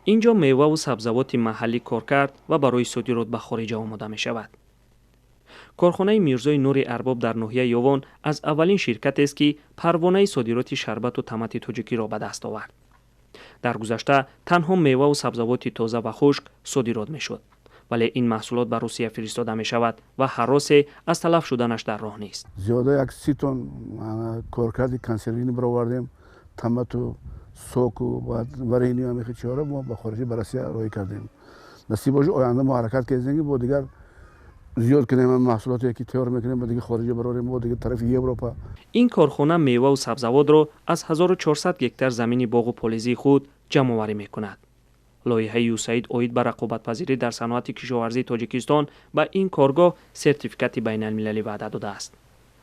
اینجا میوه و سبزیجات محلی کار کرد و برای صادرات به خارج آماده می شود. کارخانه میرزای نور ارباب در ناحیه یوان از اولین شرکت است که پروانه صادرات شربت و تمت تاجیکی را به دست آورد. در گذشته تنها میوه و سبزیجات تازه و خشک صادرات می شد. ولی این محصولات به روسیه فرستاده می شود و هراس از تلف شدنش در راه نیست. زیاده 130 تن کارکرد کنسروینی برآوردیم. تمت و سوک و ورینی و میخی چهاره ما به خارجی بررسی ارائه کردیم. نصیب باشه آینده ما حرکت کردیم با دیگر زیاد کنیم محصولاتی که تیار میکنیم با دیگه خارجی براریم با دیگه طرف اروپا. این کارخانه میوه و سبزیجات را از 1400 گکتار زمین باغ و پالیزی خود جمع آوری میکند. لایحه یوسعید اوید بر رقابت‌پذیری در صنعت کشاورزی تاجیکستان به این کارگاه سرتیفیکات بین‌المللی وعده داده است.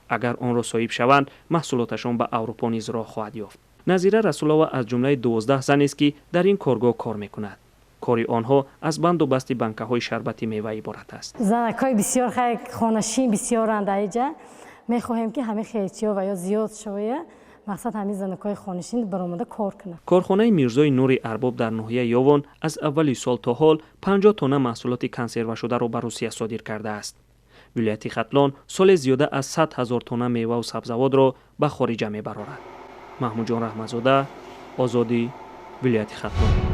اگر آن را صاحب شوند محصولاتشان به اروپا نیز راه خواهد یافت. نظیره رسولова از جمله 12 زن است که در این کارگاه کار میکند. کاری آنها از بند و بست بنکه‌های شربتی میوه عبارت است. زنکای بسیار خیلی خانشین بسیارند اینجا. می‌خواهیم که همه خیلی‌ها و یا زیاد شوه. مقصد همین زنکای خانشین برآمده کار کنند. کارخانه میرزای نور ارباب در ناحیه یوان از اولی سال تا حال 50 تن محصولات کنسرو شده را به روسیه صادر کرده است. ولایت ختلان سال زیاده از 100,000 تن میوه و سبزیجات را به خارج میبرد. محمود جان رحمتزاده، آزادی، ولایت ختلان.